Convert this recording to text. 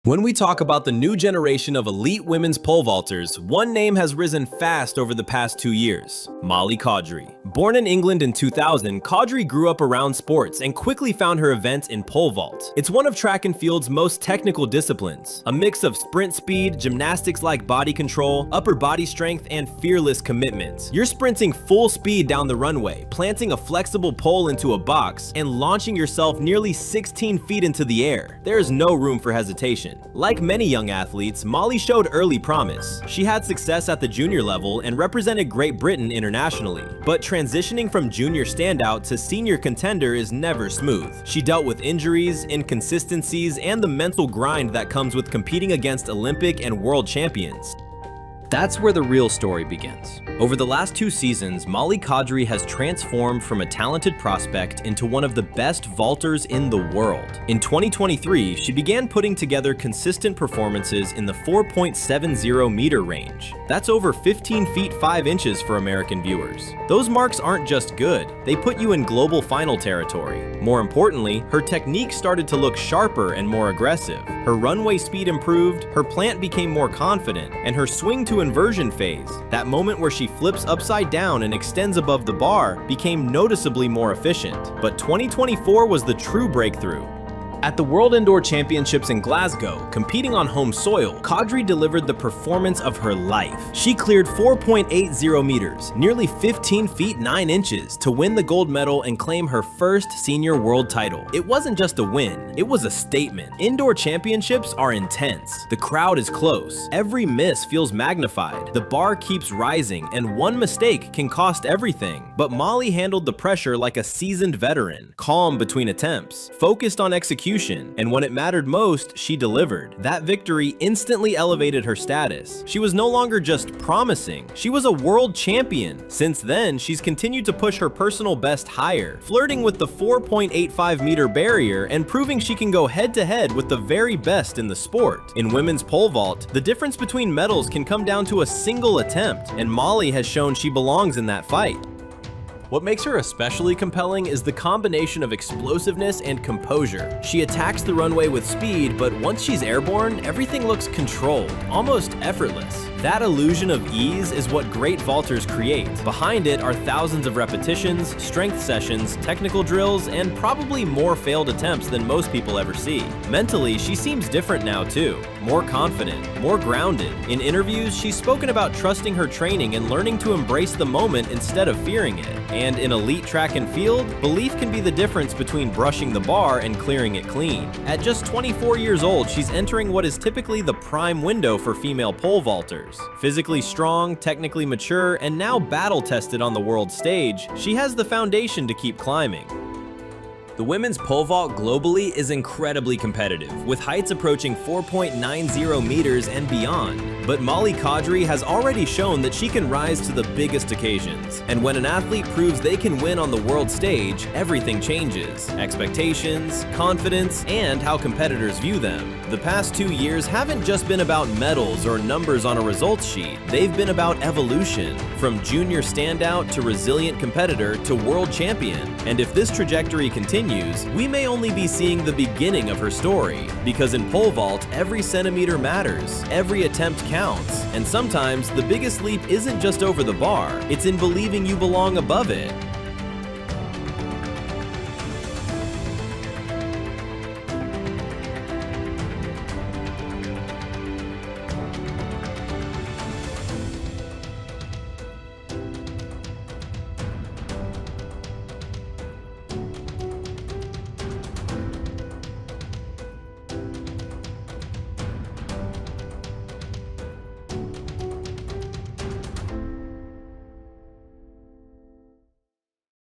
When we talk about the new generation of elite women's pole vaulters, one name has risen fast over the past 2 years: Molly Caudery. Born in England in 2000, Caudery grew up around sports and quickly found her event in pole vault. It's one of track and field's most technical disciplines, a mix of sprint speed, gymnastics-like body control, upper body strength, and fearless commitment. You're sprinting full speed down the runway, planting a flexible pole into a box, and launching yourself nearly 16 feet into the air. There is no room for hesitation. Like many young athletes, Molly showed early promise. She had success at the junior level and represented Great Britain internationally. But transitioning from junior standout to senior contender is never smooth. She dealt with injuries, inconsistencies, and the mental grind that comes with competing against Olympic and world champions. That's where the real story begins. Over the last 2 seasons, Molly Caudery has transformed from a talented prospect into one of the best vaulters in the world. In 2023, she began putting together consistent performances in the 4.70 meter range. That's over 15 feet 5 inches for American viewers. Those marks aren't just good, they put you in global final territory. More importantly, her technique started to look sharper and more aggressive. Her runway speed improved, her plant became more confident, and her swing to inversion phase, that moment where she flips upside down and extends above the bar, became noticeably more efficient. But 2024 was the true breakthrough. At the World Indoor Championships in Glasgow, competing on home soil, Caudery delivered the performance of her life. She cleared 4.80 meters, nearly 15 feet 9 inches, to win the gold medal and claim her first senior world title. It wasn't just a win, it was a statement. Indoor championships are intense. The crowd is close. Every miss feels magnified. The bar keeps rising, and one mistake can cost everything. But Molly handled the pressure like a seasoned veteran, calm between attempts, focused on execution, and when it mattered most, she delivered. That victory instantly elevated her status. She was no longer just promising, she was a world champion. Since then, she's continued to push her personal best higher, flirting with the 4.85 meter barrier and proving she can go head-to-head with the very best in the sport. In women's pole vault, the difference between medals can come down to a single attempt, and Molly has shown she belongs in that fight. What makes her especially compelling is the combination of explosiveness and composure. She attacks the runway with speed, but once she's airborne, everything looks controlled, almost effortless. That illusion of ease is what great vaulters create. Behind it are thousands of repetitions, strength sessions, technical drills, and probably more failed attempts than most people ever see. Mentally, she seems different now too. More confident, more grounded. In interviews, she's spoken about trusting her training and learning to embrace the moment instead of fearing it. And in elite track and field, belief can be the difference between brushing the bar and clearing it clean. At just 24 years old, she's entering what is typically the prime window for female pole vaulters. Physically strong, technically mature, and now battle-tested on the world stage, she has the foundation to keep climbing. The women's pole vault globally is incredibly competitive, with heights approaching 4.90 meters and beyond. But Molly Caudery has already shown that she can rise to the biggest occasions. And when an athlete proves they can win on the world stage, everything changes. Expectations, confidence, and how competitors view them. The past 2 years haven't just been about medals or numbers on a results sheet. They've been about evolution, from junior standout to resilient competitor to world champion. And if this trajectory continues, we may only be seeing the beginning of her story. Because in pole vault, every centimeter matters, every attempt counts, and sometimes the biggest leap isn't just over the bar, it's in believing you belong above it.